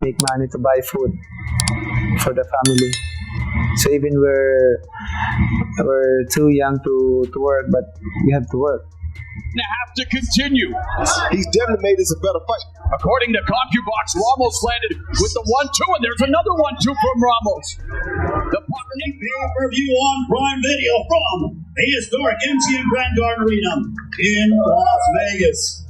make money to buy food for the family. So even we're too young to work, but we have to work. Have to continue. He's definitely made this a better fight. According to CompuBox, Ramos landed with the 1-2, and there's another 1-2 from Ramos. The pay-per-view on Prime Video from the historic MGM Grand Garden Arena in Las Vegas.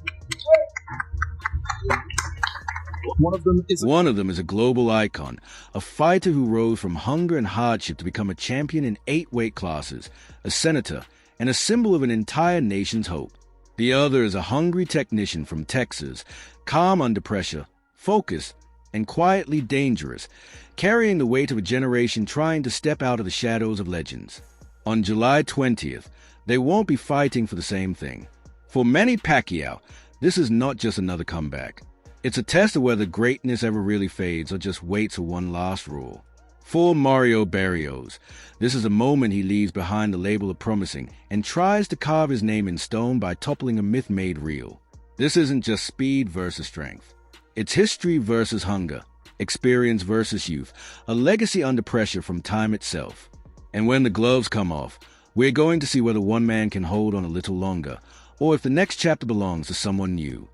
One of them is a global icon, a fighter who rose from hunger and hardship to become a champion in 8 weight classes, a senator, and a symbol of an entire nation's hope. The other is a hungry technician from Texas, calm under pressure, focused, and quietly dangerous, carrying the weight of a generation trying to step out of the shadows of legends. On July 20th, they won't be fighting for the same thing. For Manny Pacquiao, this is not just another comeback. It's a test of whether greatness ever really fades or just waits for one last roar. For Mario Barrios, this is a moment he leaves behind the label of promising and tries to carve his name in stone by toppling a myth made real. This isn't just speed versus strength. It's history versus hunger, experience versus youth, a legacy under pressure from time itself. And when the gloves come off, we're going to see whether one man can hold on a little longer, or if the next chapter belongs to someone new.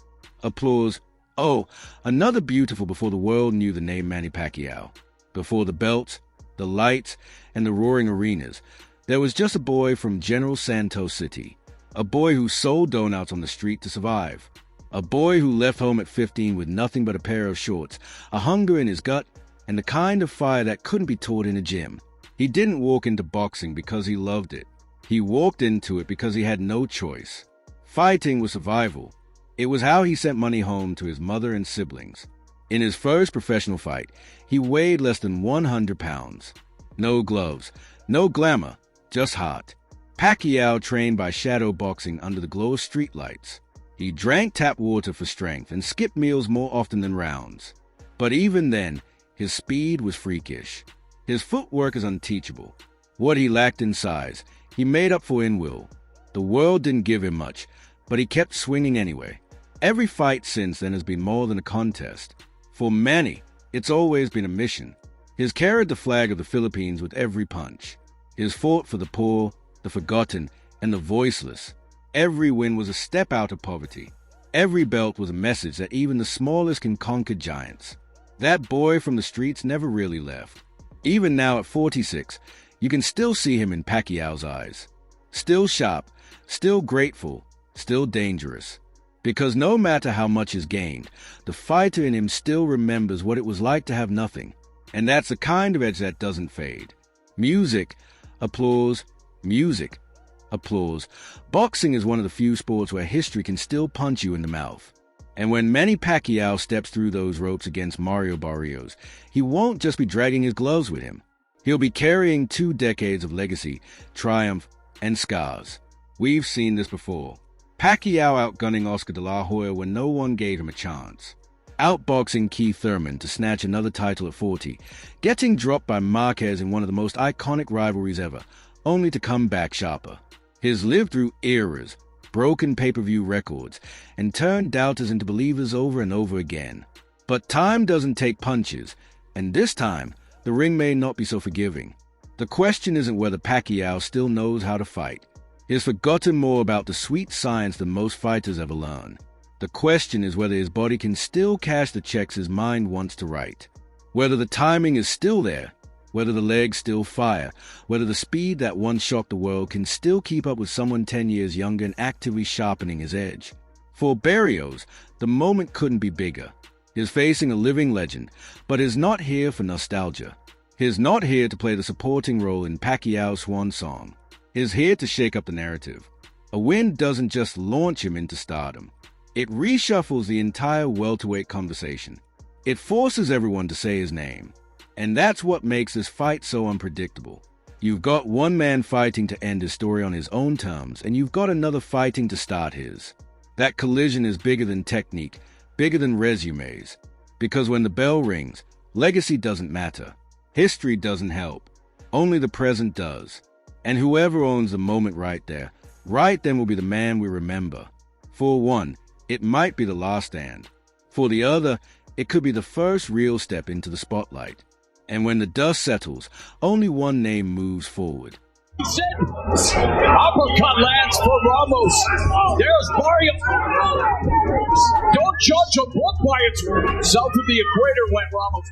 Applause. Oh, another beautiful before the world knew the name Manny Pacquiao. Before the belts, the lights, and the roaring arenas, there was just a boy from General Santos City, a boy who sold donuts on the street to survive, a boy who left home at 15 with nothing but a pair of shorts, a hunger in his gut, and the kind of fire that couldn't be taught in a gym. He didn't walk into boxing because he loved it. He walked into it because he had no choice. Fighting was survival. It was how he sent money home to his mother and siblings. In his first professional fight, he weighed less than 100 pounds. No gloves, no glamour, just heart. Pacquiao trained by shadow boxing under the glow of streetlights. He drank tap water for strength and skipped meals more often than rounds. But even then, his speed was freakish. His footwork is unteachable. What he lacked in size, he made up for in will. The world didn't give him much, but he kept swinging anyway. Every fight since then has been more than a contest. For Manny, it's always been a mission. He's carried the flag of the Philippines with every punch. He's fought for the poor, the forgotten, and the voiceless. Every win was a step out of poverty. Every belt was a message that even the smallest can conquer giants. That boy from the streets never really left. Even now at 46, you can still see him in Pacquiao's eyes. Still sharp, still grateful, still dangerous. Because no matter how much is gained, the fighter in him still remembers what it was like to have nothing. And that's the kind of edge that doesn't fade. Music, applause, music, applause. Boxing is one of the few sports where history can still punch you in the mouth. And when Manny Pacquiao steps through those ropes against Mario Barrios, he won't just be dragging his gloves with him. He'll be carrying 2 decades of legacy, triumph, and scars. We've seen this before. Pacquiao outgunning Oscar de la Hoya when no one gave him a chance. Outboxing Keith Thurman to snatch another title at 40. Getting dropped by Marquez in one of the most iconic rivalries ever, only to come back sharper. He's lived through eras, broken pay-per-view records, and turned doubters into believers over and over again. But time doesn't take punches, and this time, the ring may not be so forgiving. The question isn't whether Pacquiao still knows how to fight. He's forgotten more about the sweet science than most fighters ever learn. The question is whether his body can still cash the checks his mind wants to write. Whether the timing is still there, whether the legs still fire, whether the speed that once shocked the world can still keep up with someone 10 years younger and actively sharpening his edge. For Barrios, the moment couldn't be bigger. He's facing a living legend, but is not here for nostalgia. He's not here to play the supporting role in Pacquiao's swan song. Is here to shake up the narrative. A win doesn't just launch him into stardom. It reshuffles the entire welterweight conversation. It forces everyone to say his name. And that's what makes this fight so unpredictable. You've got one man fighting to end his story on his own terms, and you've got another fighting to start his. That collision is bigger than technique, bigger than resumes. Because when the bell rings, legacy doesn't matter. History doesn't help. Only the present does. And whoever owns the moment right then will be the man we remember. For one, it might be the last stand. For the other, It could be the first real step into the spotlight. And when the dust settles, only one name moves forward. Uppercut lands for Ramos. There's Barrios. Don't judge a book by its south of the equator when Ramos.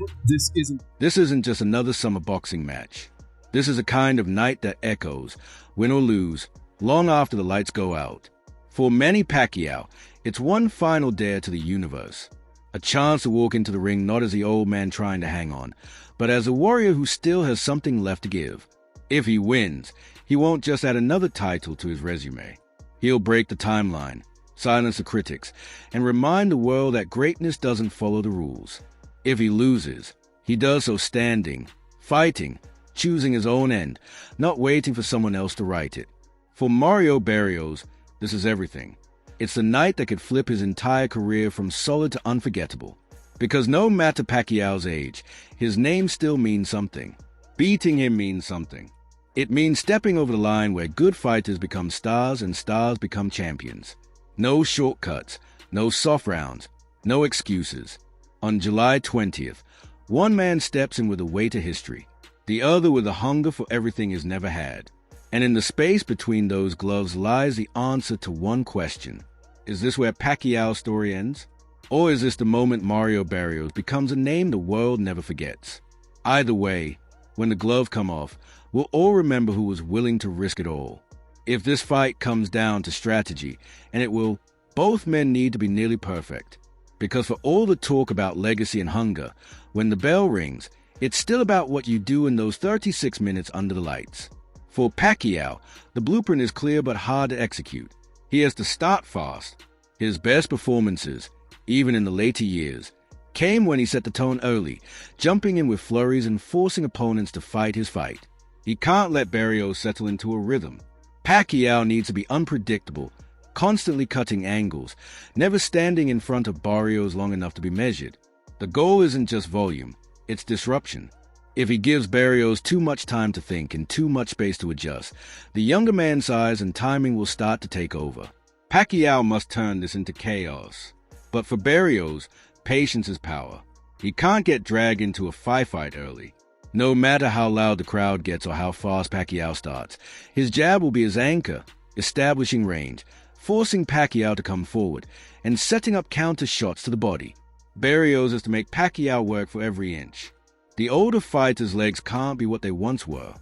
This isn't just another summer boxing match. This is a kind of night that echoes, win or lose, long after the lights go out. For Manny Pacquiao, it's one final dare to the universe. A chance to walk into the ring not as the old man trying to hang on, but as a warrior who still has something left to give. If he wins, he won't just add another title to his resume. He'll break the timeline, silence the critics, and remind the world that greatness doesn't follow the rules. If he loses, he does so standing, fighting, choosing his own end, not waiting for someone else to write it. For Mario Barrios, this is everything. It's the night that could flip his entire career from solid to unforgettable. Because no matter Pacquiao's age, his name still means something. Beating him means something. It means stepping over the line where good fighters become stars and stars become champions. No shortcuts, no soft rounds, no excuses. On July 20th, one man steps in with a weight of history, the other with a hunger for everything he's never had. And in the space between those gloves lies the answer to one question. Is this where Pacquiao's story ends? Or is this the moment Mario Barrios becomes a name the world never forgets? Either way, when the glove come off, we'll all remember who was willing to risk it all. If this fight comes down to strategy, and it will, both men need to be nearly perfect. Because for all the talk about legacy and hunger, when the bell rings, it's still about what you do in those 36 minutes under the lights. For Pacquiao, the blueprint is clear but hard to execute. He has to start fast. His best performances, even in the later years, came when he set the tone early, jumping in with flurries and forcing opponents to fight his fight. He can't let Barrios settle into a rhythm. Pacquiao needs to be unpredictable, constantly cutting angles, never standing in front of Barrios long enough to be measured. The goal isn't just volume, it's disruption. If he gives Barrios too much time to think and too much space to adjust, the younger man's size and timing will start to take over. Pacquiao must turn this into chaos. But for Barrios, patience is power. He can't get dragged into a fight early. No matter how loud the crowd gets or how fast Pacquiao starts, his jab will be his anchor, establishing range, forcing Pacquiao to come forward, and setting up counter shots to the body. Barrios is to make Pacquiao work for every inch. The older fighter's legs can't be what they once were,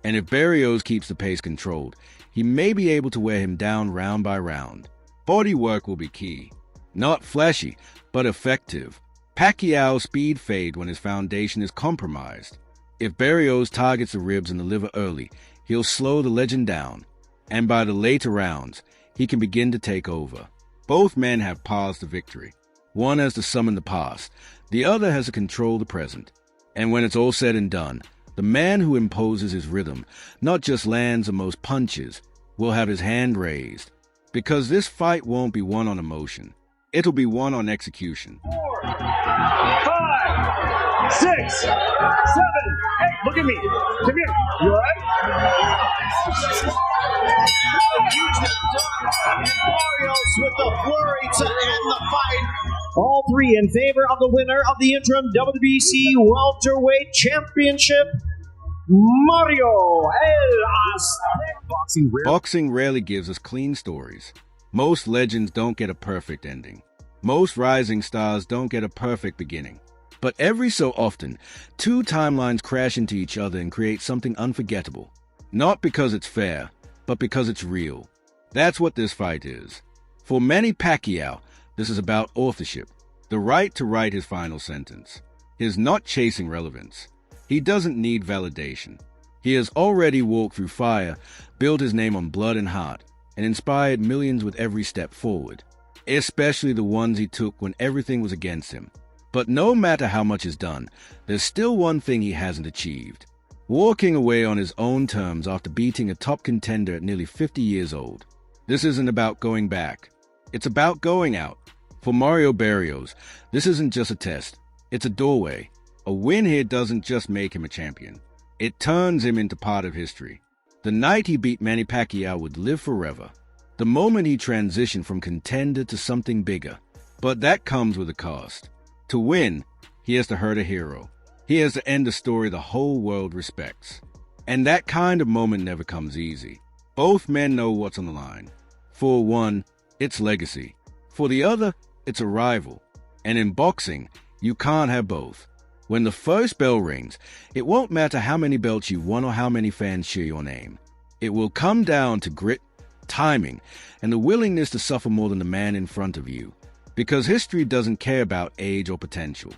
and if Barrios keeps the pace controlled, he may be able to wear him down round by round. Body work will be key. Not flashy, but effective. Pacquiao's speed fade when his foundation is compromised. If Barrios targets the ribs and the liver early, he'll slow the legend down, and by the later rounds, he can begin to take over. Both men have paths to victory. One has to summon the past, the other has to control the present. And when it's all said and done, the man who imposes his rhythm not just lands the most punches, will have his hand raised. Because this fight won't be won on emotion. It'll be won on execution. 4, 5, 6, 7, 8. Look at me. Come here. You all right? Barrios with the flurry to end the fight. All three in favor of the winner of the interim WBC welterweight championship, Mario Boxing rarely gives us clean stories. Most legends don't get a perfect ending. Most rising stars don't get a perfect beginning. But every so often, two timelines crash into each other and create something unforgettable. Not because it's fair, but because it's real. That's what this fight is. For Manny Pacquiao, this is about authorship, the right to write his final sentence. He's not chasing relevance. He doesn't need validation. He has already walked through fire, built his name on blood and heart, and inspired millions with every step forward, especially the ones he took when everything was against him. But no matter how much is done, there's still one thing he hasn't achieved. Walking away on his own terms after beating a top contender at nearly 50 years old. This isn't about going back. It's about going out. For Mario Barrios, this isn't just a test. It's a doorway. A win here doesn't just make him a champion. It turns him into part of history. The night he beat Manny Pacquiao would live forever. The moment he transitioned from contender to something bigger. But that comes with a cost. To win, he has to hurt a hero. He has to end a story the whole world respects. And that kind of moment never comes easy. Both men know what's on the line. For one, it's legacy. For the other, it's a rival. And in boxing, you can't have both. When the first bell rings, it won't matter how many belts you won or how many fans cheer your name. It will come down to grit, timing, and the willingness to suffer more than the man in front of you. Because history doesn't care about age or potential.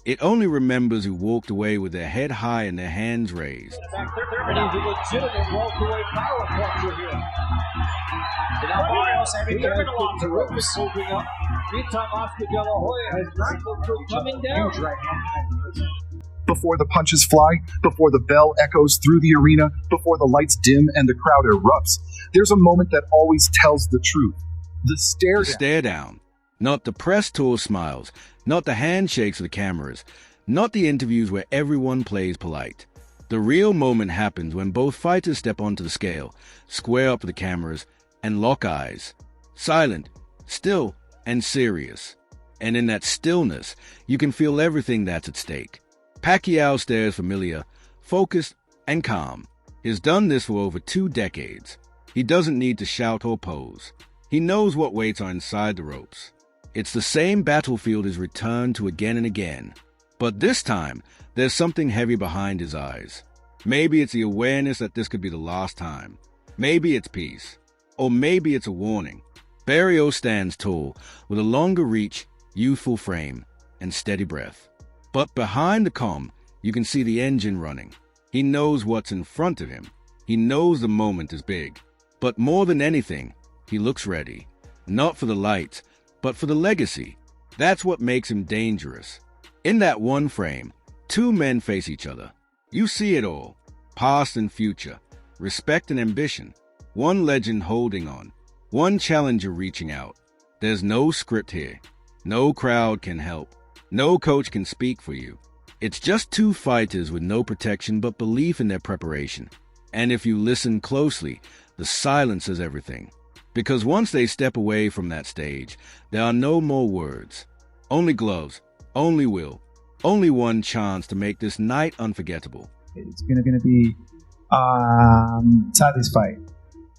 It only remembers who walked away with their head high and their hands raised. Back there, a legitimate welterweight power puncher here. And now Barrios having to bring along the ropes. Moving up. Meantime, Oscar De La Hoya has not looked good coming down. Before the punches fly, before the bell echoes through the arena, before the lights dim and the crowd erupts, there's a moment that always tells the truth. The stare down. Not the press tour smiles, not the handshakes of the cameras, not the interviews where everyone plays polite. The real moment happens when both fighters step onto the scale, square up to the cameras, and lock eyes. Silent, still, and serious. And in that stillness, you can feel everything that's at stake. Pacquiao stares familiar, focused, and calm. He's done this for over 2 decades. He doesn't need to shout or pose. He knows what weights are inside the ropes. It's the same battlefield he's returned to again and again. But this time, there's something heavy behind his eyes. Maybe it's the awareness that this could be the last time. Maybe it's peace. Or maybe it's a warning. Barrios stands tall, with a longer reach, youthful frame, and steady breath. But behind the calm, you can see the engine running. He knows what's in front of him. He knows the moment is big. But more than anything, he looks ready. Not for the lights, but for the legacy. That's what makes him dangerous. In that one frame, 2 men face each other. You see it all, past and future, respect and ambition. One legend holding on, one challenger reaching out. There's no script here. No crowd can help. No coach can speak for you. It's just 2 fighters with no protection but belief in their preparation. And if you listen closely, the silence is everything. Because once they step away from that stage, there are no more words. Only gloves, only will, only one chance to make this night unforgettable. It's gonna be satisfied.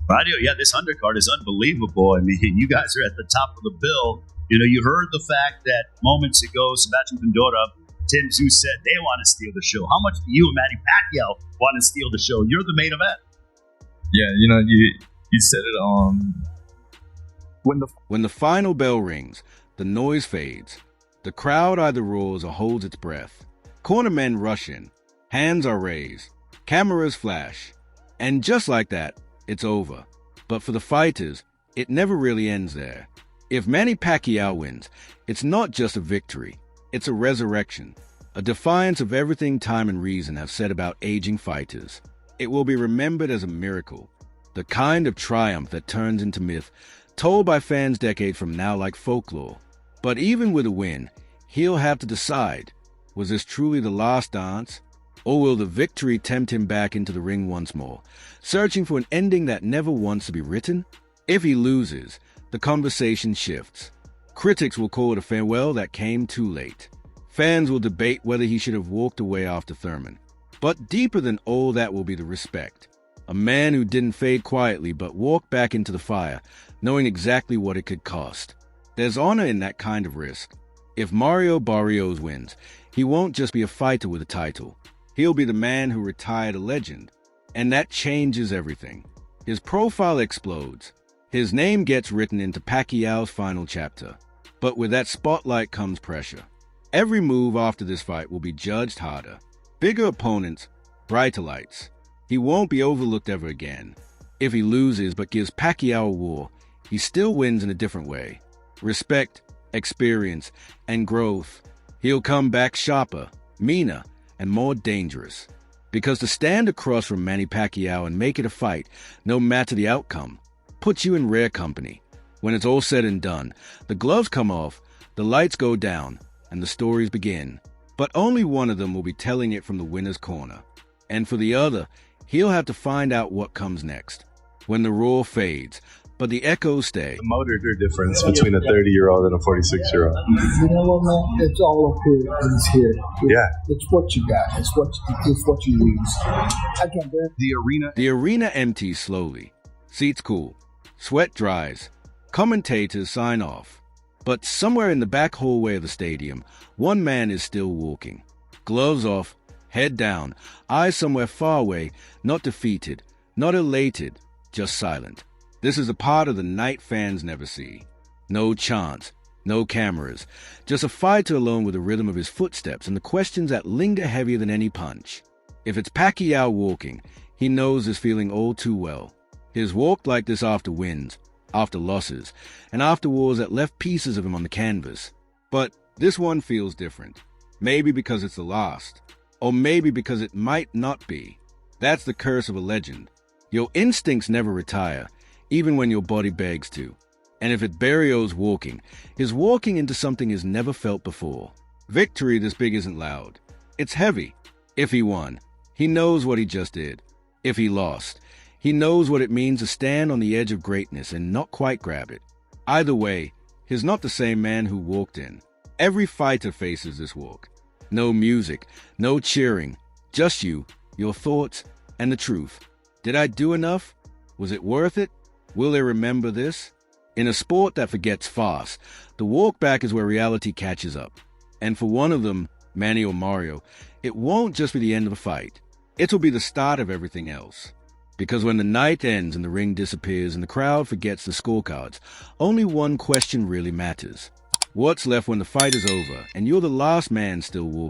Mario, yeah, this undercard is unbelievable. I mean, you guys are at the top of the bill. You know, you heard the fact that moments ago, Sebastian Fundora, Tim Tszyu said they want to steal the show. How much do you and Manny Pacquiao want to steal the show? You're the main event. Yeah, you said it. When the final bell rings, the noise fades. The crowd either roars or holds its breath. Cornermen rush in. Hands are raised. Cameras flash. And just like that, it's over. But for the fighters, it never really ends there. If Manny Pacquiao wins, it's not just a victory. It's a resurrection. A defiance of everything time and reason have said about aging fighters. It will be remembered as a miracle. The kind of triumph that turns into myth, told by fans decades from now like folklore. But even with a win, he'll have to decide, was this truly the last dance? Or will the victory tempt him back into the ring once more, searching for an ending that never wants to be written? If he loses, the conversation shifts. Critics will call it a farewell that came too late. Fans will debate whether he should have walked away after Thurman. But deeper than all that will be the respect. A man who didn't fade quietly but walked back into the fire, knowing exactly what it could cost. There's honor in that kind of risk. If Mario Barrios wins, he won't just be a fighter with a title. He'll be the man who retired a legend. And that changes everything. His profile explodes. His name gets written into Pacquiao's final chapter. But with that spotlight comes pressure. Every move after this fight will be judged harder. Bigger opponents, brighter lights. He won't be overlooked ever again. If he loses but gives Pacquiao a war, he still wins in a different way. Respect, experience, and growth. He'll come back sharper, meaner, and more dangerous. Because to stand across from Manny Pacquiao and make it a fight, no matter the outcome, puts you in rare company. When it's all said and done, the gloves come off, the lights go down, and the stories begin. But only one of them will be telling it from the winner's corner. And for the other, he'll have to find out what comes next. When the roar fades, But the echoes stay. The motor difference between a 30-year-old and a 46-year-old. You know what, man? It's all up here. Yeah. It's what you got. It's what you use. I can't bear it. The arena empties slowly. Seats cool. Sweat dries. Commentators sign off. But somewhere in the back hallway of the stadium, one man is still walking. Gloves off, head down, eyes somewhere far away, not defeated, not elated, just silent. This is a part of the night fans never see. No chants, no cameras, just a fighter alone with the rhythm of his footsteps and the questions that linger heavier than any punch. If it's Pacquiao walking, he knows this feeling all too well. He has walked like this after wins, after losses, and after wars that left pieces of him on the canvas. But this one feels different. Maybe because it's the last, or maybe because it might not be. That's the curse of a legend. Your instincts never retire, even when your body begs to. And if it's Barrios walking, he's walking into something he's never felt before. Victory this big isn't loud. It's heavy. If he won, he knows what he just did. If he lost, he knows what it means to stand on the edge of greatness and not quite grab it. Either way, he's not the same man who walked in. Every fighter faces this walk. No music, no cheering, just you, your thoughts, and the truth. Did I do enough? Was it worth it? Will they remember this? In a sport that forgets fast, the walk back is where reality catches up. And for one of them, Manny or Mario, it won't just be the end of the fight. It'll be the start of everything else. Because when the night ends and the ring disappears and the crowd forgets the scorecards, only one question really matters. What's left when the fight is over and you're the last man still walking?